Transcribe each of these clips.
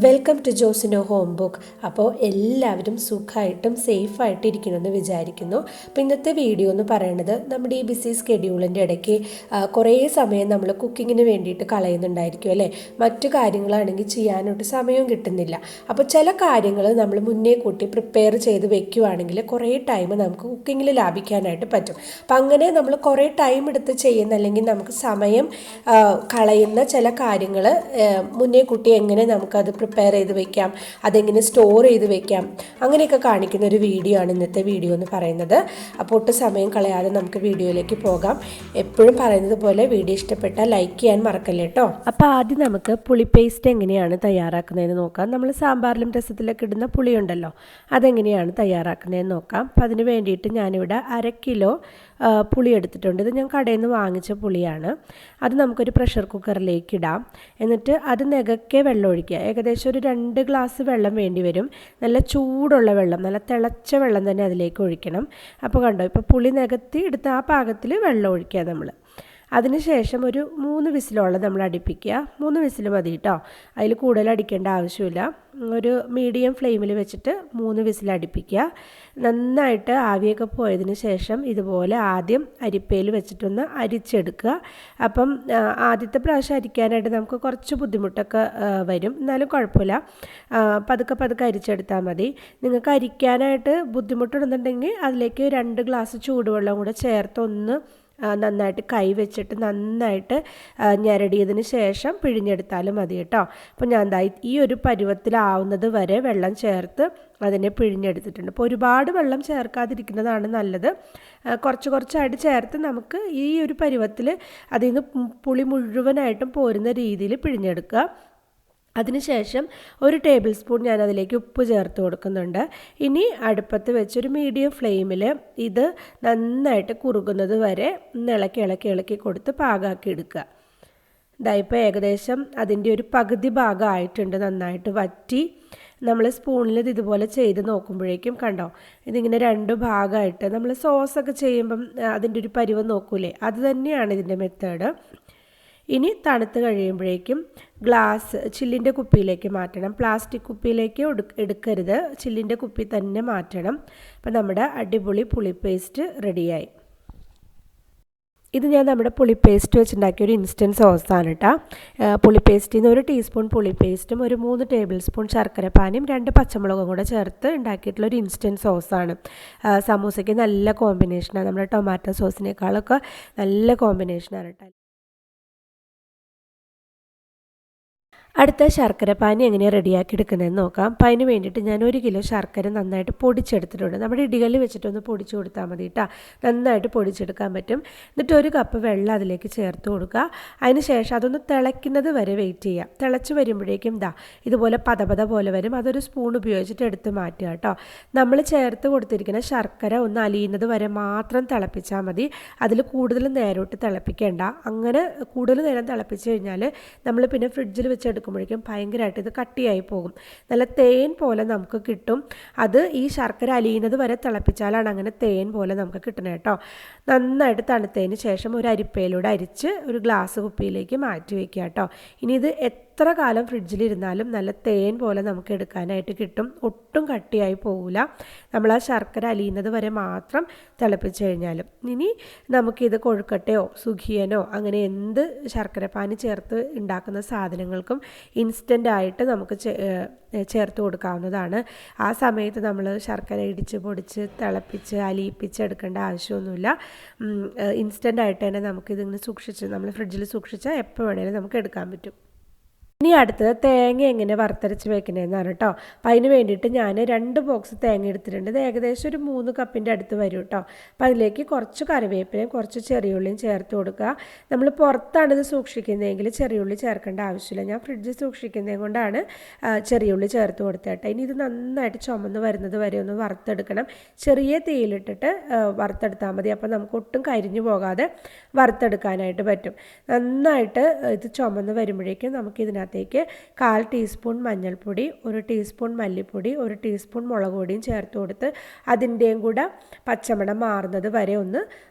Welcome to ജോസിനോ-ഹോംബുക്ക്. അപ്പോൾ എല്ലാവരും സുഖമായിട്ടും സേഫായിട്ട് ഇരിക്കണമെന്ന് വിചാരിക്കുന്നു. അപ്പോൾ ഇന്നത്തെ വീഡിയോ എന്ന് പറയുന്നത് നമ്മുടെ ഈ ബിസി സ്കെഡ്യൂളിൻ്റെ ഇടയ്ക്ക് കുറേ സമയം നമ്മൾ കുക്കിങ്ങിന് വേണ്ടിയിട്ട് കളയുന്നുണ്ടായിരിക്കും അല്ലേ. മറ്റു കാര്യങ്ങളാണെങ്കിൽ ചെയ്യാനായിട്ട് സമയവും കിട്ടുന്നില്ല. അപ്പോൾ ചില കാര്യങ്ങൾ നമ്മൾ മുന്നേ കൂട്ടി പ്രിപ്പയർ ചെയ്ത് വെക്കുകയാണെങ്കിൽ കുറേ ടൈം നമുക്ക് കുക്കിങ്ങിൽ ലാഭിക്കാനായിട്ട് പറ്റും. അപ്പം അങ്ങനെ നമ്മൾ കുറേ ടൈം എടുത്ത് ചെയ്യുന്ന അല്ലെങ്കിൽ നമുക്ക് സമയം കളയുന്ന ചില കാര്യങ്ങൾ മുന്നേ കൂട്ടി എങ്ങനെ നമുക്കത് പ്രിപ്പയർ ചെയ്ത് വെക്കാം, അതെങ്ങനെ സ്റ്റോർ ചെയ്ത് വെക്കാം, അങ്ങനെയൊക്കെ കാണിക്കുന്ന ഒരു വീഡിയോ ആണ് ഇന്നത്തെ വീഡിയോ എന്ന് പറയുന്നത്. അപ്പോൾ ഒട്ടും സമയം കളയാതെ നമുക്ക് വീഡിയോയിലേക്ക് പോകാം. എപ്പോഴും പറയുന്നത് പോലെ വീഡിയോ ഇഷ്ടപ്പെട്ടാൽ ലൈക്ക് ചെയ്യാൻ മറക്കല്ലേ കേട്ടോ. അപ്പോൾ ആദ്യം നമുക്ക് പുളി പേസ്റ്റ് എങ്ങനെയാണ് തയ്യാറാക്കുന്നതെന്ന് നോക്കാം. നമ്മൾ സാമ്പാറിലും രസത്തിലൊക്കെ ഇടുന്ന പുളിയുണ്ടല്ലോ, അതെങ്ങനെയാണ് തയ്യാറാക്കുന്നതെന്ന് നോക്കാം. അപ്പോൾ അതിന് വേണ്ടിയിട്ട് ഞാനിവിടെ 1/2 കിലോ പുളി എടുത്തിട്ടുണ്ട്. ഇത് ഞാൻ കടയിൽ നിന്ന് വാങ്ങിച്ച പുളിയാണ്. അത് നമുക്കൊരു പ്രഷർ കുക്കറിലേക്ക് ഇടാം. എന്നിട്ട് അത് നികക്കെ വെള്ളം ഒഴിക്കുക. ഏകദേശം ഒരു 2 ഗ്ലാസ് വെള്ളം വേണ്ടി വരും. നല്ല ചൂടുള്ള വെള്ളം, നല്ല തിളച്ച വെള്ളം തന്നെ അതിലേക്ക് ഒഴിക്കണം. അപ്പോൾ കണ്ടോ, ഇപ്പോൾ പുളി നികത്തി എടുത്ത ആ പാകത്തിൽ വെള്ളം ഒഴിക്കുക നമ്മൾ. അതിനുശേഷം ഒരു 3 വിസിലോളം നമ്മൾ അടുപ്പിക്കുക. 3 വിസിൽ മതി കേട്ടോ, അതിൽ കൂടുതൽ അടിക്കേണ്ട ആവശ്യമില്ല. ഒരു മീഡിയം ഫ്ലെയിമിൽ വെച്ചിട്ട് 3 വിസിൽ അടുപ്പിക്കുക. നന്നായിട്ട് ആവിയൊക്കെ പോയതിന് ശേഷം ഇതുപോലെ ആദ്യം അരിപ്പയിൽ വെച്ചിട്ടൊന്ന് അരിച്ചെടുക്കുക. അപ്പം ആദ്യത്തെ പ്രാവശ്യം അരിക്കാനായിട്ട് നമുക്ക് കുറച്ച് ബുദ്ധിമുട്ടൊക്കെ വരും, എന്നാലും കുഴപ്പമില്ല. പതുക്കെ അരിച്ചെടുത്താൽ മതി. നിങ്ങൾക്ക് അരിക്കാനായിട്ട് ബുദ്ധിമുട്ടുണ്ടെന്നുണ്ടെങ്കിൽ അതിലേക്ക് 2 ഗ്ലാസ് ചൂടുവെള്ളം കൂടെ ചേർത്തൊന്ന് നന്നായിട്ട് കൈ വെച്ചിട്ട് നന്നായിട്ട് ഞെരടിയതിന് ശേഷം പിഴിഞ്ഞെടുത്താലും മതി കേട്ടോ. അപ്പോൾ ഞാൻ ഈ ഒരു പരുവത്തിലാവുന്നത് വരെ വെള്ളം ചേർത്ത് അതിനെ പിഴിഞ്ഞെടുത്തിട്ടുണ്ട്. അപ്പോൾ ഒരുപാട് വെള്ളം ചേർക്കാതിരിക്കുന്നതാണ് നല്ലത്. കുറച്ചായിട്ട് ചേർത്ത് നമുക്ക് ഈ ഒരു പരുവത്തിൽ അതിൽ നിന്ന് പുളി മുഴുവനായിട്ടും പോരുന്ന രീതിയിൽ പിഴിഞ്ഞെടുക്കുക. അതിനുശേഷം 1 ടേബിൾ സ്പൂൺ ഞാൻ അതിലേക്ക് ഉപ്പ് ചേർത്ത് കൊടുക്കുന്നുണ്ട്. ഇനി അടുപ്പത്ത് വെച്ചൊരു മീഡിയം ഫ്ലെയിമിൽ ഇത് നന്നായിട്ട് കുറുകുന്നത് വരെ ഇളക്കി കൊടുത്ത് പാകമാക്കി എടുക്കുക. ഇതായിപ്പോൾ ഏകദേശം അതിൻ്റെ ഒരു പകുതി ഭാഗമായിട്ടുണ്ട്, നന്നായിട്ട് വറ്റി. നമ്മൾ സ്പൂണിൽ ഇതുപോലെ ചെയ്ത് നോക്കുമ്പോഴേക്കും കണ്ടോ, ഇതിങ്ങനെ 2 ഭാഗമായിട്ട് നമ്മൾ സോസൊക്കെ ചെയ്യുമ്പം അതിൻ്റെ ഒരു പരുവം നോക്കൂലേ, അത് തന്നെയാണ് ഇതിൻ്റെ മെത്തേഡ്. ഇനി തണുത്ത് കഴിയുമ്പോഴേക്കും ഗ്ലാസ് ചില്ലിൻ്റെ കുപ്പിയിലേക്ക് മാറ്റണം. പ്ലാസ്റ്റിക് കുപ്പിയിലേക്ക് എടുക്കരുത്, ചില്ലിൻ്റെ കുപ്പി തന്നെ മാറ്റണം. അപ്പം നമ്മുടെ അടിപൊളി പുളി പേസ്റ്റ് റെഡിയായി. ഇത് ഞാൻ നമ്മുടെ പുളി പേസ്റ്റ് വെച്ചുണ്ടാക്കിയ ഒരു ഇൻസ്റ്റൻറ്റ് സോസാണ് കേട്ടോ. പുളി പേസ്റ്റിൽ നിന്ന് 1 ടീസ്പൂൺ പുളി പേസ്റ്റും ഒരു 3 ടേബിൾ സ്പൂൺ ശർക്കരപ്പാനിയും 2 പച്ചമുളകും കൂടെ ചേർത്ത് ഉണ്ടാക്കിയിട്ടുള്ള ഒരു ഇൻസ്റ്റൻറ്റ് സോസാണ്. സമൂസയ്ക്ക് നല്ല കോമ്പിനേഷനാണ്, നമ്മുടെ ടൊമാറ്റോ സോസിനേക്കാളൊക്കെ നല്ല കോമ്പിനേഷനാണ് കേട്ടോ. അടുത്ത ശർക്കരപ്പാനി എങ്ങനെ റെഡിയാക്കി എടുക്കുന്നതെന്ന് നോക്കാം. അപ്പം അതിന് വേണ്ടിയിട്ട് ഞാൻ 1 കിലോ ശർക്കര നന്നായിട്ട് പൊടിച്ചെടുത്തിട്ടുണ്ട്. നമ്മുടെ ഇടികല്ലിൽ വെച്ചിട്ടൊന്ന് പൊടിച്ചു കൊടുത്താൽ മതി കേട്ടോ, നന്നായിട്ട് പൊടിച്ചെടുക്കാൻ പറ്റും. എന്നിട്ട് 1 കപ്പ് വെള്ളം അതിലേക്ക് ചേർത്ത് കൊടുക്കുക. അതിന് ശേഷം അതൊന്ന് തിളയ്ക്കുന്നത് വരെ വെയിറ്റ് ചെയ്യുക. തിളച്ച് വരുമ്പോഴേക്കും ഇതുപോലെ പതപത പോലെ വരും. അതൊരു സ്പൂൺ ഉപയോഗിച്ചിട്ട് എടുത്ത് മാറ്റുക കേട്ടോ. നമ്മൾ ചേർത്ത് കൊടുത്തിരിക്കുന്ന ശർക്കര ഒന്ന് അലിയുന്നത് വരെ മാത്രം തിളപ്പിച്ചാൽ മതി. അതിൽ കൂടുതൽ നേരോട്ട് തിളപ്പിക്കേണ്ട. അങ്ങനെ കൂടുതൽ നേരം തിളപ്പിച്ച് കഴിഞ്ഞാൽ നമ്മൾ പിന്നെ ഫ്രിഡ്ജിൽ വെച്ചെടുക്കുമ്പോഴേക്കും ഭയങ്കരമായിട്ട് ഇത് കട്ടിയായി പോകും. നല്ല തേൻ പോലെ നമുക്ക് കിട്ടും. അത് ഈ ശർക്കര അലിയുന്നത് വരെ തിളപ്പിച്ചാലാണ് അങ്ങനെ തേൻ പോലെ നമുക്ക് കിട്ടണം കേട്ടോ. നന്നായിട്ട് തണുത്തതിന് ശേഷം ഒരു അരിപ്പയിലൂടെ അരിച്ച് ഒരു ഗ്ലാസ് കുപ്പിയിലേക്ക് മാറ്റി വയ്ക്കുക കേട്ടോ. ഇനി ഇത് എത്ര കാലം ഫ്രിഡ്ജിലിരുന്നാലും നല്ല തേൻ പോലെ നമുക്ക് എടുക്കാനായിട്ട് കിട്ടും. ഒട്ടും കട്ടിയായി പോകില്ല, നമ്മൾ ആ ശർക്കര അലിയുന്നത് വരെ മാത്രം തിളപ്പിച്ച് കഴിഞ്ഞാലും. ഇനി നമുക്കിത് കൊഴുക്കട്ടയോ സുഖിയനോ അങ്ങനെ എന്ത് ശർക്കരപ്പാനി ചേർത്ത് ഉണ്ടാക്കുന്ന സാധനങ്ങൾക്കും ഇൻസ്റ്റൻ്റായിട്ട് നമുക്ക് ചേർത്ത് കൊടുക്കാവുന്നതാണ്. ആ സമയത്ത് നമ്മൾ ശർക്കര ഇടിച്ച് പൊടിച്ച് തിളപ്പിച്ച് അലിയിപ്പിച്ച് എടുക്കേണ്ട ആവശ്യമൊന്നുമില്ല. ഇൻസ്റ്റൻ്റായിട്ട് തന്നെ നമുക്കിതിങ്ങനെ സൂക്ഷിച്ച് നമ്മൾ ഫ്രിഡ്ജിൽ സൂക്ഷിച്ചാൽ എപ്പോൾ വേണേലും നമുക്ക് എടുക്കാൻ പറ്റും. ഇനി അടുത്തത് തേങ്ങ എങ്ങനെ വറുത്തരച്ച് വെക്കണമെന്നാണ് കേട്ടോ. അപ്പം അതിന് വേണ്ടിയിട്ട് ഞാൻ 2 ബോക്സ് തേങ്ങ എടുത്തിട്ടുണ്ട്. ഇത് ഏകദേശം ഒരു 3 കപ്പിൻ്റെ അടുത്ത് വരും കേട്ടോ. അപ്പം അതിലേക്ക് കുറച്ച് കറിവേപ്പിലയും കുറച്ച് ചെറിയുള്ളിയും ചേർത്ത് കൊടുക്കുക. നമ്മൾ പുറത്താണ് ഇത് സൂക്ഷിക്കുന്നതെങ്കിൽ ചെറിയുള്ളി ചേർക്കേണ്ട ആവശ്യമില്ല. ഞാൻ ഫ്രിഡ്ജിൽ സൂക്ഷിക്കുന്നത് കൊണ്ടാണ് ചെറിയുള്ളി ചേർത്ത് കൊടുത്തേട്ടെ. ഇനി ഇത് നന്നായിട്ട് ചുമന്ന് വരുന്നത് വരെ ഒന്ന് വറുത്തെടുക്കണം. ചെറിയ തീയിലിട്ടിട്ട് വറുത്തെടുത്താൽ മതി. അപ്പം നമുക്ക് ഒട്ടും കരിഞ്ഞു പോകാതെ വറുത്തെടുക്കാനായിട്ട് പറ്റും. നന്നായിട്ട് ഇത് ചുമന്ന് വരുമ്പോഴേക്കും നമുക്കിതിനകത്ത് 1/4 ടീസ്പൂൺ മഞ്ഞൾപ്പൊടി, 1 ടീസ്പൂൺ മല്ലിപ്പൊടി, 1 ടീസ്പൂൺ മുളക് പൊടിയും ചേർത്ത് കൊടുത്ത് അതിൻ്റെയും കൂടെ പച്ചമണം മാറുന്നത് വരെ ഒന്ന്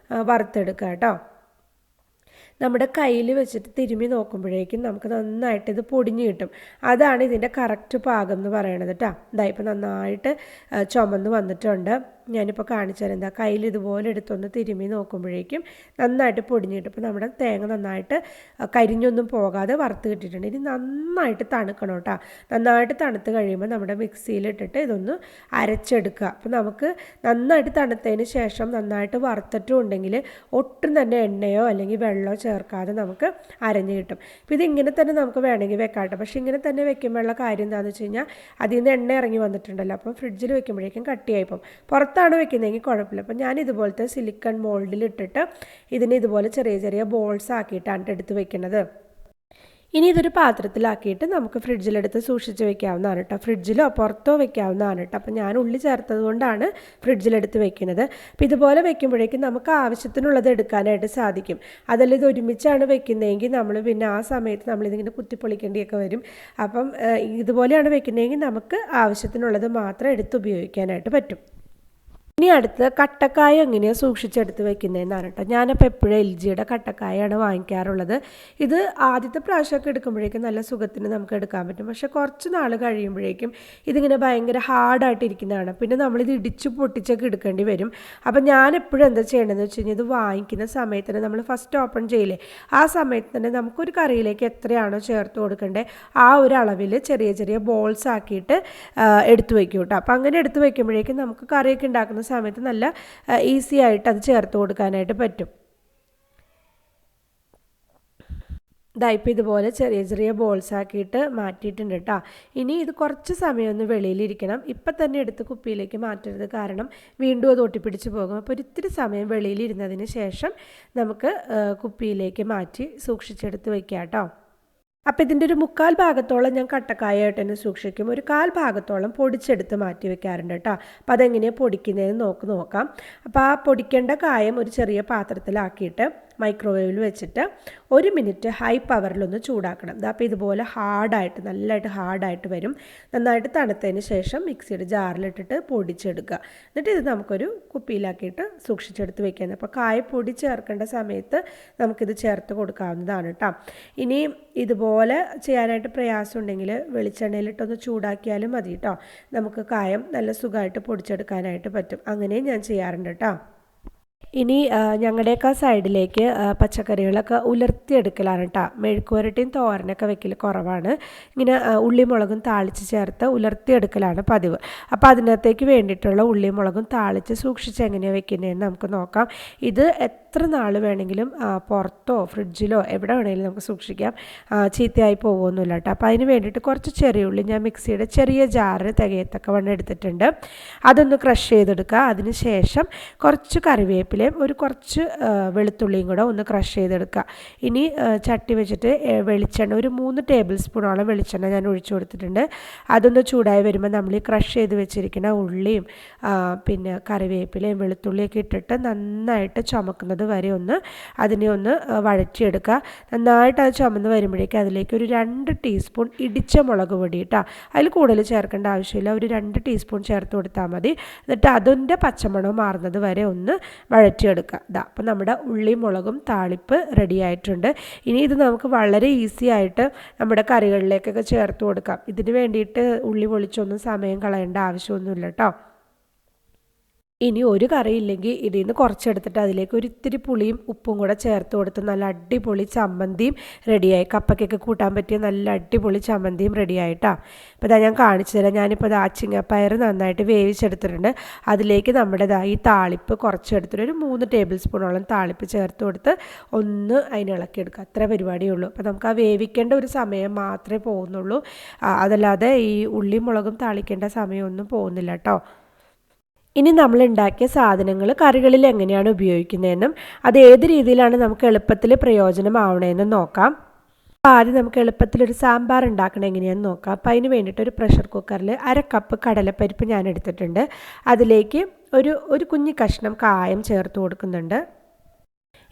വറുത്തെടുക്കുക കേട്ടോ. നമ്മുടെ കയ്യിൽ വെച്ചിട്ട് തിരുമ്മി നോക്കുമ്പോഴേക്കും നമുക്ക് നന്നായിട്ട് ഇത് പൊടിഞ്ഞ് കിട്ടും. അതാണ് ഇതിൻ്റെ കറക്റ്റ് പാകം എന്ന് പറയണത് കേട്ടോ. ഇതാ ഇപ്പോൾ നന്നായിട്ട് ചുമന്ന് വന്നിട്ടുണ്ട്. ഞാനിപ്പോൾ കാണിച്ചു തരാം. എന്താ കയ്യിൽ ഇതുപോലെ എടുത്തൊന്ന് തിരുമ്മി നോക്കുമ്പോഴേക്കും നന്നായിട്ട് പൊടിഞ്ഞ് കിട്ടും. ഇപ്പോൾ നമ്മുടെ തേങ്ങ നന്നായിട്ട് കരിഞ്ഞൊന്നും പോകാതെ വറുത്ത് കിട്ടിയിട്ടുണ്ട്. ഇനി നന്നായിട്ട് തണുക്കണം കേട്ടോ. നന്നായിട്ട് തണുത്ത് കഴിയുമ്പോൾ നമ്മുടെ മിക്സിയിലിട്ടിട്ട് ഇതൊന്ന് അരച്ചെടുക്കുക. അപ്പോൾ നമുക്ക് നന്നായിട്ട് തണുത്തതിന് ശേഷം നന്നായിട്ട് വറുത്തിട്ടും ഉണ്ടെങ്കിൽ ഒട്ടും തന്നെ എണ്ണയോ അല്ലെങ്കിൽ വെള്ളമോ ചേർക്കാതെ നമുക്ക് അരഞ്ഞ് കിട്ടും. അപ്പോൾ ഇതിങ്ങനെ തന്നെ നമുക്ക് വേണമെങ്കിൽ വെക്കാട്ടോ. പക്ഷേ ഇങ്ങനെ തന്നെ വെക്കുമ്പോഴുള്ള കാര്യം എന്താണെന്ന് വെച്ച് കഴിഞ്ഞാൽ അതിൽ നിന്ന് എണ്ണ ഇറങ്ങി വന്നിട്ടുണ്ടല്ലോ. അപ്പം ഫ്രിഡ്ജിൽ വെക്കുമ്പോഴേക്കും കട്ടിയായിപ്പോൾ പുറത്താണ് വെക്കുന്നതെങ്കിൽ കുഴപ്പമില്ല. അപ്പം ഞാൻ ഇതുപോലത്തെ സിലിക്കൺ മോൾഡിലിട്ടിട്ട് ഇതിന് ഇതുപോലെ ചെറിയ ചെറിയ ബോൾസ് ആക്കിയിട്ടാണ് എടുത്ത് വെക്കുന്നത്. ഇനി ഇതൊരു പാത്രത്തിലാക്കിയിട്ട് നമുക്ക് ഫ്രിഡ്ജിലെടുത്ത് സൂക്ഷിച്ച് വെക്കാവുന്നതാണ് കേട്ടോ. ഫ്രിഡ്ജിലോ പുറത്തോ വെക്കാവുന്നതാണ് കേട്ടോ. അപ്പോൾ ഞാൻ ഉള്ളി ചേർത്തത് കൊണ്ടാണ് ഫ്രിഡ്ജിലെടുത്ത് വെക്കുന്നത്. അപ്പോൾ ഇതുപോലെ വെക്കുമ്പോഴേക്കും നമുക്ക് ആവശ്യത്തിനുള്ളത് എടുക്കാനായിട്ട് സാധിക്കും. അതല്ല ഇത് ഒരുമിച്ചാണ് വെക്കുന്നതെങ്കിൽ നമ്മൾ പിന്നെ ആ സമയത്ത് നമ്മളിതിങ്ങനെ കുത്തിപ്പൊളിക്കേണ്ടിയൊക്കെ വരും. അപ്പം ഇതുപോലെയാണ് വെക്കുന്നതെങ്കിൽ നമുക്ക് ആവശ്യത്തിനുള്ളത് മാത്രം എടുത്ത് ഉപയോഗിക്കാനായിട്ട് പറ്റും. ഇനി അടുത്ത് കട്ടക്കായ എങ്ങനെയാണ് സൂക്ഷിച്ചെടുത്ത് വെക്കുന്നതെന്നാണ് കേട്ടോ. ഞാനപ്പോൾ എപ്പോഴും LGയുടെ കട്ടക്കായാണ് വാങ്ങിക്കാറുള്ളത്. ഇത് ആദ്യത്തെ പ്രാവശ്യമൊക്കെ എടുക്കുമ്പോഴേക്കും നല്ല സുഖത്തിന് നമുക്ക് എടുക്കാൻ പറ്റും. പക്ഷേ കുറച്ച് നാൾ കഴിയുമ്പോഴേക്കും ഇതിങ്ങനെ ഭയങ്കര ഹാർഡായിട്ടിരിക്കുന്നതാണ്. പിന്നെ നമ്മളിത് ഇടിച്ച് പൊട്ടിച്ചൊക്കെ എടുക്കേണ്ടി വരും. അപ്പം ഞാൻ എപ്പോഴും എന്താ ചെയ്യേണ്ടതെന്ന് വെച്ച് കഴിഞ്ഞാൽ ഇത് വാങ്ങിക്കുന്ന സമയത്ത് തന്നെ നമ്മൾ ഫസ്റ്റ് ഓപ്പൺ ചെയ്യില്ലേ, ആ സമയത്ത് തന്നെ നമുക്കൊരു കറിയിലേക്ക് എത്രയാണോ ചേർത്ത് കൊടുക്കേണ്ടത് ആ ഒരു അളവിൽ ചെറിയ ചെറിയ ബോൾസ് ആക്കിയിട്ട് എടുത്ത് വയ്ക്കും കേട്ടോ. അപ്പം അങ്ങനെ എടുത്ത് വയ്ക്കുമ്പോഴേക്കും നമുക്ക് കറിയൊക്കെ ഉണ്ടാക്കുന്ന സമയത്ത് നല്ല ഈസി ആയിട്ട് അത് ചേർത്ത് കൊടുക്കാനായിട്ട് പറ്റും. ഇതായിപ്പോൾ ഇതുപോലെ ചെറിയ ചെറിയ ബോൾസ് ആക്കിയിട്ട് മാറ്റിയിട്ടുണ്ട് കേട്ടോ. ഇനി ഇത് കുറച്ച് സമയം ഒന്ന് വെളിയിലിരിക്കണം. ഇപ്പം തന്നെ എടുത്ത് കുപ്പിയിലേക്ക് മാറ്റരുത്, കാരണം വീണ്ടും അത് ഒട്ടിപ്പിടിച്ച് പോകും. അപ്പോൾ ഒരിത്തിരി സമയം വെളിയിലിരുന്നതിന് ശേഷം നമുക്ക് കുപ്പിയിലേക്ക് മാറ്റി സൂക്ഷിച്ചെടുത്ത് വയ്ക്കാം കേട്ടോ. അപ്പോൾ ഇതിൻ്റെ ഒരു 1/4 ഭാഗത്തോളം ഞാൻ കട്ടക്കായായിട്ട് തന്നെ സൂക്ഷിക്കും. ഒരു 1/4 ഭാഗത്തോളം പൊടിച്ചെടുത്ത് മാറ്റി വെക്കാറുണ്ട് കേട്ടോ. അപ്പോൾ അതെങ്ങനെയാണ് പൊടിക്കുന്നതെന്ന് നോക്കാം. അപ്പോൾ ആ പൊടിക്കേണ്ട കായം ഒരു ചെറിയ പാത്രത്തിലാക്കിയിട്ട് മൈക്രോവേവിൽ വെച്ചിട്ട് 1 മിനിറ്റ് ഹൈ പവറിലൊന്ന് ചൂടാക്കണം. അപ്പോൾ ഇതുപോലെ ഹാർഡായിട്ട് നല്ലതായിട്ട് ഹാർഡായിട്ട് വരും. നന്നായിട്ട് തണുത്തതിന് ശേഷം മിക്സിയുടെ ജാറിലിട്ടിട്ട് പൊടിച്ചെടുക്കുക. എന്നിട്ട് ഇത് നമുക്കൊരു കുപ്പിയിലാക്കിയിട്ട് സൂക്ഷിച്ചെടുത്ത് വെക്കുന്നത്. അപ്പോൾ കായപ്പൊടി ചേർക്കേണ്ട സമയത്ത് നമുക്കിത് ചേർത്ത് കൊടുക്കാവുന്നതാണ് കേട്ടോ. ഇനി ഇതുപോലെ ചെയ്യാനായിട്ട് പ്രയാസം ഉണ്ടെങ്കിൽ വെളിച്ചെണ്ണയിലിട്ടൊന്ന് ചൂടാക്കിയാലും മതി കേട്ടോ. നമുക്ക് കായം നല്ല സുഖമായിട്ട് പൊടിച്ചെടുക്കാനായിട്ട് പറ്റും. അങ്ങനെയും ഞാൻ ചെയ്യാറുണ്ട് കേട്ടോ. ഇനി ഞങ്ങളുടെയൊക്കെ സൈഡിലേക്ക് പച്ചക്കറികളൊക്കെ ഉലർത്തിയെടുക്കലാണ് കേട്ടോ. മെഴുക്കുവരട്ടിയും തോരനൊക്കെ വെക്കൽ കുറവാണ്. ഇങ്ങനെ ഉള്ളിയും മുളകും താളിച്ച് ചേർത്ത് ഉലർത്തിയെടുക്കലാണ് പതിവ്. അപ്പോൾ അതിനകത്തേക്ക് വേണ്ടിയിട്ടുള്ള ഉള്ളിയും മുളകും താളിച്ച് സൂക്ഷിച്ച് എങ്ങനെയാണ് വെക്കുന്നതെന്ന് നമുക്ക് നോക്കാം. ഇത് എത്ര നാൾ വേണമെങ്കിലും പുറത്തോ ഫ്രിഡ്ജിലോ എവിടെ വേണമെങ്കിലും നമുക്ക് സൂക്ഷിക്കാം. ചീത്തയായി പോകുമൊന്നുമില്ല കേട്ടോ. അപ്പോൾ അതിന് വേണ്ടിയിട്ട് കുറച്ച് ചെറിയ ഉള്ളി ഞാൻ മിക്സിയുടെ ചെറിയ ജാറ് തികയത്തക്കവണ്ണം എടുത്തിട്ടുണ്ട്. അതൊന്ന് ക്രഷ് ചെയ്തെടുക്കുക. അതിന് ശേഷം കുറച്ച് കറിവേപ്പിലയും കുറച്ച് വെളുത്തുള്ളിയും കൂടെ ഒന്ന് ക്രഷ് ചെയ്തെടുക്കുക. ഇനി ചട്ടി വെച്ചിട്ട് വെളിച്ചെണ്ണ ഒരു 3 ടേബിൾ സ്പൂണോളം വെളിച്ചെണ്ണ ഞാൻ ഒഴിച്ചു കൊടുത്തിട്ടുണ്ട്. അതൊന്ന് ചൂടായി വരുമ്പോൾ നമ്മൾ ഈ ക്രഷ് ചെയ്ത് വെച്ചിരിക്കുന്ന ഉള്ളിയും പിന്നെ കറിവേപ്പിലയും വെളുത്തുള്ളിയൊക്കെ ഇട്ടിട്ട് നന്നായിട്ട് ചുമക്കുന്നത് വരെ അതിനെ ഒന്ന് വഴറ്റിയെടുക്കുക. നന്നായിട്ട് അത് ചുമന്ന് വരുമ്പോഴേക്കും അതിലേക്ക് ഒരു 2 ടീസ്പൂൺ ഇടിച്ച മുളക് പൊടി കേട്ടോ. അതിൽ കൂടുതൽ ചേർക്കേണ്ട ആവശ്യമില്ല. ഒരു 2 ടീസ്പൂൺ ചേർത്ത് കൊടുത്താൽ മതി. എന്നിട്ട് അതിൻ്റെ പച്ചമണം മാറുന്നത് വരെ ഒന്ന് വഴറ്റിയെടുക്കുക. അപ്പോൾ നമ്മുടെ ഉള്ളിയും മുളകും താളിപ്പ് റെഡി ആയിട്ടുണ്ട്. ഇനി ഇത് നമുക്ക് വളരെ ഈസി ആയിട്ട് നമ്മുടെ കറികളിലേക്കൊക്കെ ചേർത്ത് കൊടുക്കാം. ഇതിന് വേണ്ടിയിട്ട് ഉള്ളി പൊളിച്ചൊന്നും സമയം കളയേണ്ട ആവശ്യമൊന്നുമില്ല കേട്ടോ. ഇനി ഒരു കറിയില്ലെങ്കിൽ ഇതിൽ നിന്ന് കുറച്ചെടുത്തിട്ട് അതിലേക്ക് ഒരു ഇത്തിരി പുളിയും ഉപ്പും കൂടെ ചേർത്ത് കൊടുത്ത് നല്ല അടിപൊളി ചമ്മന്തിയും റെഡിയായി. കപ്പയ്ക്കൊക്കെ കൂട്ടാൻ പറ്റിയ നല്ല അടിപൊളി ചമ്മന്തിയും റെഡിയായിട്ടാ. അപ്പോൾ ഇതാ ഞാൻ കാണിച്ചു തരാം. ഞാനിപ്പോൾ ആച്ചിങ്ങപ്പയർ നന്നായിട്ട് വേവിച്ചെടുത്തിട്ടുണ്ട്. അതിലേക്ക് നമ്മുടെ ഈ താളിപ്പ് കുറച്ചെടുത്തിട്ട് ഒരു 3 ടേബിൾ സ്പൂണോളം താളിപ്പ് ചേർത്ത് കൊടുത്ത് ഒന്ന് അതിനിളക്കിയെടുക്കുക. അത്ര പരിപാടിയേ ഉള്ളൂ. അപ്പോൾ നമുക്ക് ആ വേവിക്കേണ്ട ഒരു സമയം മാത്രമേ പോകുന്നുള്ളൂ. അതല്ലാതെ ഈ ഉള്ളിയും മുളകും താളിക്കേണ്ട സമയമൊന്നും പോകുന്നില്ല കേട്ടോ. ഇനി നമ്മൾ ഉണ്ടാക്കിയ സാധനങ്ങൾ കറികളിൽ എങ്ങനെയാണ് ഉപയോഗിക്കുന്നതെന്നും അത് ഏത് രീതിയിലാണ് നമുക്ക് എളുപ്പത്തിൽ പ്രയോജനമാവണമെന്നും നോക്കാം. അപ്പോൾ ആദ്യം നമുക്ക് എളുപ്പത്തിലൊരു സാമ്പാർ ഉണ്ടാക്കണം എങ്ങനെയാണെന്ന് നോക്കാം. അപ്പോൾ അതിന് വേണ്ടിയിട്ട് ഒരു പ്രഷർ കുക്കറിൽ 1/2 കപ്പ് കടലപ്പരിപ്പ് ഞാൻ എടുത്തിട്ടുണ്ട്. അതിലേക്ക് ഒരു കുഞ്ഞു കഷ്ണം കായം ചേർത്ത് കൊടുക്കുന്നുണ്ട്.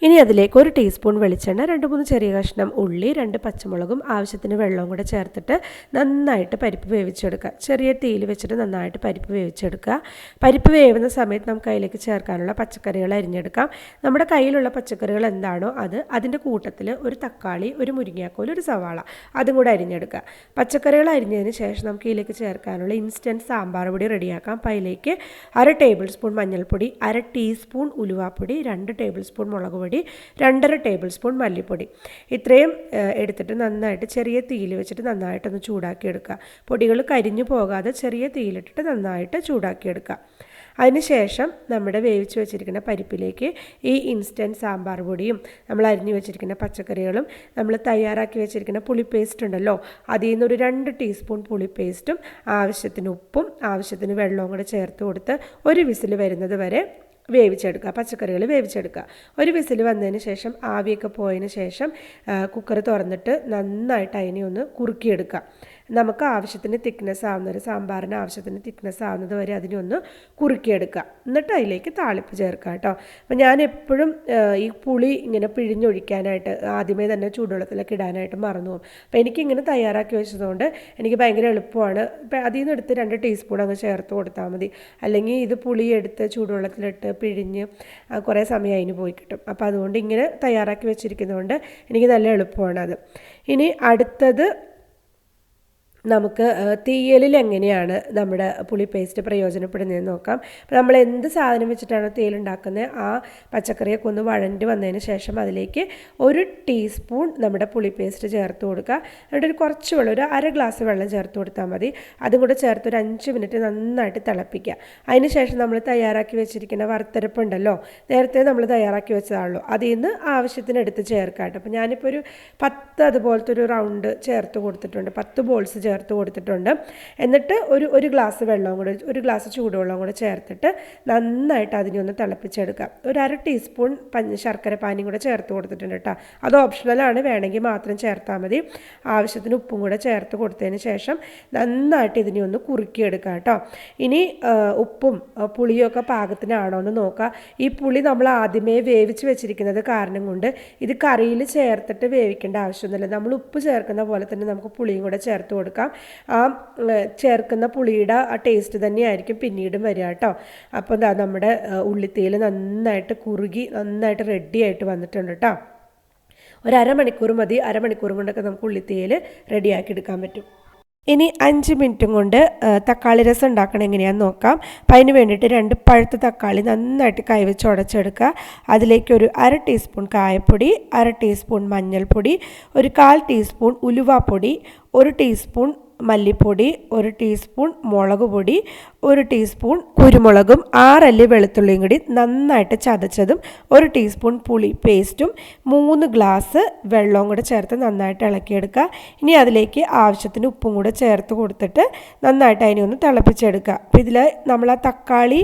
ഇനി അതിലേക്ക് 1 ടീസ്പൂൺ വെളിച്ചെണ്ണ, 2-3 ചെറിയ കഷ്ണം ഉള്ളി, 2 പച്ചമുളകും ആവശ്യത്തിന് വെള്ളവും കൂടെ ചേർത്തിട്ട് നന്നായിട്ട് പരിപ്പ് വേവിച്ചെടുക്കുക. ചെറിയ തീയിൽ വെച്ചിട്ട് നന്നായിട്ട് പരിപ്പ് വേവിച്ചെടുക്കുക. പരിപ്പ് വേവുന്ന സമയത്ത് നമുക്ക് അതിലേക്ക് ചേർക്കാനുള്ള പച്ചക്കറികൾ അരിഞ്ഞെടുക്കാം. നമ്മുടെ കയ്യിലുള്ള പച്ചക്കറികൾ എന്താണോ അതിൻ്റെ കൂട്ടത്തിൽ ഒരു തക്കാളി, ഒരു മുരിങ്ങാക്കോൽ, ഒരു സവാള അതും കൂടെ അരിഞ്ഞെടുക്കുക. പച്ചക്കറികൾ അരിഞ്ഞതിന് ശേഷം നമുക്ക് ഇതിലേക്ക് ചേർക്കാനുള്ള ഇൻസ്റ്റൻറ്റ് സാമ്പാർ പൊടി റെഡിയാക്കാം. അപ്പോൾ അതിലേക്ക് 1/2 ടേബിൾ സ്പൂൺ മഞ്ഞൾപ്പൊടി, 1/2 ടീസ്പൂൺ ഉലുവാപ്പൊടി, 2 ടേബിൾ സ്പൂൺ മുളക് പൊടി, 2.5 ടേബിൾ സ്പൂൺ മല്ലിപ്പൊടി ഇത്രയും എടുത്തിട്ട് നന്നായിട്ട് ചെറിയ തീയിൽ വെച്ചിട്ട് നന്നായിട്ടൊന്ന് ചൂടാക്കിയെടുക്കുക. പൊടികൾ കരിഞ്ഞു പോകാതെ ചെറിയ തീയിലിട്ടിട്ട് നന്നായിട്ട് ചൂടാക്കിയെടുക്കുക. അതിനുശേഷം നമ്മുടെ വേവിച്ച് വെച്ചിരിക്കുന്ന പരിപ്പിലേക്ക് ഈ ഇൻസ്റ്റൻറ്റ് സാമ്പാർ പൊടിയും നമ്മൾ അരിഞ്ഞു വെച്ചിരിക്കുന്ന പച്ചക്കറികളും നമ്മൾ തയ്യാറാക്കി വെച്ചിരിക്കുന്ന പുളി പേസ്റ്റ് ഉണ്ടല്ലോ, അതിൽ നിന്നൊരു 2 ടീസ്പൂൺ പുളി പേസ്റ്റും ആവശ്യത്തിന് ഉപ്പും ആവശ്യത്തിന് വെള്ളവും കൂടെ ചേർത്ത് കൊടുത്ത് ഒരു വിസിൽ വരുന്നത് വരെ വേവിച്ചെടുക്കുക. പച്ചക്കറികൾ വേവിച്ചെടുക്കുക. ഒരു വിസിൽ വന്നതിന് ശേഷം ആവിയൊക്കെ പോയതിന് ശേഷം കുക്കർ തുറന്നിട്ട് നന്നായിട്ട് അതിനെ ഒന്ന് കുറുക്കിയെടുക്കുക. നമുക്ക് ആവശ്യത്തിന് തിക്നെസ് ആവുന്നത്, സാമ്പാറിന് ആവശ്യത്തിന് തിക്നെസ് ആവുന്നത് വരെ അതിനെ ഒന്ന് കുറുക്കിയെടുക്കുക. എന്നിട്ട് അതിലേക്ക് താളിപ്പ് ചേർക്കുക കേട്ടോ. അപ്പോൾ ഞാൻ എപ്പോഴും ഈ പുളി ഇങ്ങനെ പിഴിഞ്ഞൊഴിക്കാനായിട്ട് ആദ്യമേ തന്നെ ചൂടുവെള്ളത്തിലൊക്കെ ഇടാനായിട്ട് മറന്നു പോകും. അപ്പോൾ എനിക്കിങ്ങനെ തയ്യാറാക്കി വെച്ചതുകൊണ്ട് എനിക്ക് ഭയങ്കര എളുപ്പമാണ്. ഇപ്പോൾ അതിൽ നിന്ന് എടുത്ത് 2 ടീസ്പൂൺ അങ്ങ് ചേർത്ത് കൊടുത്താൽ മതി. അല്ലെങ്കിൽ ഇത് പുളി എടുത്ത് ചൂടുവെള്ളത്തിലിട്ട് പിഴിഞ്ഞ് കുറേ സമയം അതിന് പോയി കിട്ടും. അപ്പോൾ അതുകൊണ്ട് ഇങ്ങനെ തയ്യാറാക്കി വെച്ചിരിക്കുന്നതുകൊണ്ട് എനിക്ക് നല്ല എളുപ്പമാണത്. ഇനി അടുത്തത് നമുക്ക് തീയലിൽ എങ്ങനെയാണ് നമ്മുടെ പുളി പേസ്റ്റ് പ്രയോജനപ്പെടുന്നതെന്ന് നോക്കാം. അപ്പോൾ നമ്മൾ എന്ത് സാധനം വെച്ചിട്ടാണോ തീയൽ ഉണ്ടാക്കുന്നത് ആ പച്ചക്കറിയൊക്കെ ഒന്ന് വഴണ്ടി വന്നതിന് ശേഷം അതിലേക്ക് 1 ടീസ്പൂൺ നമ്മുടെ പുളി പേസ്റ്റ് ചേർത്ത് കൊടുക്കുക. എന്നിട്ട് ഒരു കുറച്ച് വെള്ളം, ഒരു 1/2 ഗ്ലാസ് വെള്ളം ചേർത്ത് കൊടുത്താൽ മതി. അതും കൂടെ ചേർത്ത് ഒരു 5 മിനിറ്റ് നന്നായിട്ട് തിളപ്പിക്കുക. അതിന് ശേഷം നമ്മൾ തയ്യാറാക്കി വെച്ചിരിക്കുന്ന വറുത്തരപ്പുണ്ടല്ലോ, നേരത്തെ നമ്മൾ തയ്യാറാക്കി വെച്ചതാണല്ലോ, അതിൽ നിന്ന് ആവശ്യത്തിന് എടുത്ത് ചേർക്കാം കേട്ടോ. അപ്പോൾ ഞാനിപ്പോൾ ഒരു 10 അതുപോലത്തെ ഒരു റൗണ്ട് ചേർത്ത് കൊടുത്തിട്ടുണ്ട്, 10 ബോൾസ് ചേർത്ത് കൊടുത്തിട്ടുണ്ട്. എന്നിട്ട് ഒരു ഗ്ലാസ് വെള്ളവും കൂടെ, ഒരു ഗ്ലാസ് ചൂടുവെള്ളവും കൂടെ ചേർത്തിട്ട് നന്നായിട്ട് അതിനെ ഒന്ന് തിളപ്പിച്ചെടുക്കാം. ഒരു 1/2 ടീസ്പൂൺ ശർക്കര പാനിയും കൂടെ ചേർത്ത് കൊടുത്തിട്ടുണ്ട് കേട്ടോ. അത് ഓപ്ഷണലാണ്, വേണമെങ്കിൽ മാത്രം ചേർത്താൽ മതി. ആവശ്യത്തിന് ഉപ്പും കൂടെ ചേർത്ത് കൊടുത്തതിന് ശേഷം നന്നായിട്ട് ഇതിനെ ഒന്ന് കുറുക്കിയെടുക്കുക കേട്ടോ. ഇനി ഉപ്പും പുളിയും ഒക്കെ പാകത്തിനാണോ എന്ന് നോക്കുക. ഈ പുളി നമ്മൾ ആദ്യമേ വേവിച്ച് വെച്ചിരിക്കുന്നത് കാരണം കൊണ്ട് ഇത് കറിയിൽ ചേർത്തിട്ട് വേവിക്കേണ്ട ആവശ്യമൊന്നുമില്ല. നമ്മൾ ഉപ്പ് ചേർക്കുന്ന പോലെ തന്നെ നമുക്ക് പുളിയും കൂടെ ചേർത്ത് കൊടുക്കാം. ആ ചേർക്കുന്ന പുളിയുടെ ആ ടേസ്റ്റ് തന്നെയായിരിക്കും പിന്നീടും വരിക കേട്ടോ. അപ്പോൾ എന്താ നമ്മുടെ ഉള്ളിത്തേൽ നന്നായിട്ട് കുറുകി നന്നായിട്ട് റെഡി ആയിട്ട് വന്നിട്ടുണ്ട് കേട്ടോ. ഒരു 1/2 മണിക്കൂർ മതി. 1/2 മണിക്കൂർ കൊണ്ടൊക്കെ നമുക്ക് ഉള്ളിത്തേൽ റെഡിയാക്കി എടുക്കാൻ പറ്റും. ഇനി 5 മിനിറ്റും കൊണ്ട് തക്കാളി രസം ഉണ്ടാക്കണം എങ്ങനെയാണെന്ന് നോക്കാം. അപ്പം അതിന് വേണ്ടിയിട്ട് 2 പഴുത്ത തക്കാളി നന്നായിട്ട് കൈവച്ച് ഉടച്ചെടുക്കുക. അതിലേക്ക് ഒരു 1/2 ടീസ്പൂൺ കായപ്പൊടി, 1/2 ടീസ്പൂൺ മഞ്ഞൾപ്പൊടി, ഒരു 1/4 ടീസ്പൂൺ ഉലുവാപ്പൊടി, 1 ടീസ്പൂൺ മല്ലിപ്പൊടി, 1 ടീസ്പൂൺ മുളക് പൊടി, 1 ടീസ്പൂൺ കുരുമുളകും 6 അല്ലി വെളുത്തുള്ളിയും കൂടി നന്നായിട്ട് ചതച്ചതും, 1 ടീസ്പൂൺ പുളി പേസ്റ്റും, 3 ഗ്ലാസ് വെള്ളവും കൂടെ ചേർത്ത് നന്നായിട്ട് ഇളക്കിയെടുക്കുക. ഇനി അതിലേക്ക് ആവശ്യത്തിന് ഉപ്പും കൂടെ ചേർത്ത് കൊടുത്തിട്ട് നന്നായിട്ട് അതിനെ ഒന്ന് തിളപ്പിച്ചെടുക്കുക. അപ്പോൾ ഇതിൽ നമ്മൾ ആ തക്കാളി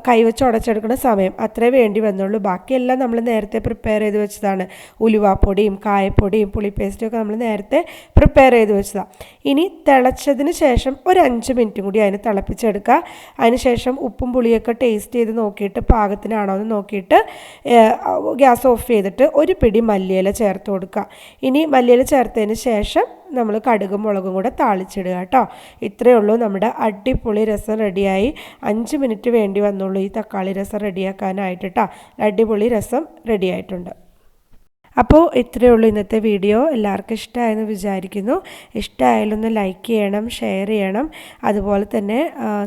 കൈവച്ച് ഉടച്ചെടുക്കുന്ന സമയം അത്രേ വേണ്ടി വന്നുള്ളൂ. ബാക്കിയെല്ലാം നമ്മൾ നേരത്തെ പ്രിപ്പയർ ചെയ്ത് വെച്ചതാണ്. ഉലുവാപ്പൊടിയും കായപ്പൊടിയും പുളി പേസ്റ്റും ഒക്കെ നമ്മൾ നേരത്തെ പ്രിപ്പയർ ചെയ്ത് വെച്ചതാണ്. ഇനി തിളച്ചതിന് ശേഷം ഒരു 5 മിനിറ്റും കൂടി അതിന് തിളപ്പിച്ചെടുക്കുക. അതിനുശേഷം ഉപ്പും പുളിയൊക്കെ ടേസ്റ്റ് ചെയ്ത് നോക്കിയിട്ട് പാകത്തിനാണോ എന്ന് നോക്കിയിട്ട് ഗ്യാസ് ഓഫ് ചെയ്തിട്ട് ഒരു പിടി മല്ലിയില ചേർത്ത് കൊടുക്കുക. ഇനി മല്ലിയില ചേർത്തതിന് ശേഷം നമ്മൾ കടുകും മുളകും കൂടെ താളിച്ചിടുക കേട്ടോ. ഇത്രയേ ഉള്ളൂ, നമ്മുടെ അടിപൊളി രസം റെഡിയായി. 5 മിനിറ്റ് വേണ്ടി വന്നുള്ളൂ ഈ തക്കാളി രസം റെഡിയാക്കാനായിട്ട് കേട്ടോ. അടിപൊളി രസം റെഡിയായിട്ടുണ്ട്. അപ്പോൾ ഇത്രയേ ഉള്ളൂ ഇന്നത്തെ വീഡിയോ. എല്ലാവർക്കും ഇഷ്ടമായെന്ന് വിചാരിക്കുന്നു. ഇഷ്ടമായാലൊന്ന് ലൈക്ക് ചെയ്യണം, ഷെയർ ചെയ്യണം. അതുപോലെ തന്നെ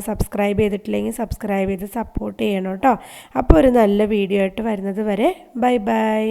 സബ്സ്ക്രൈബ് ചെയ്തിട്ടില്ലെങ്കിൽ സബ്സ്ക്രൈബ് ചെയ്ത് സപ്പോർട്ട് ചെയ്യണം കേട്ടോ. അപ്പോൾ ഒരു നല്ല വീഡിയോ ആയിട്ട് വരുന്നത് വരെ ബൈ ബൈ.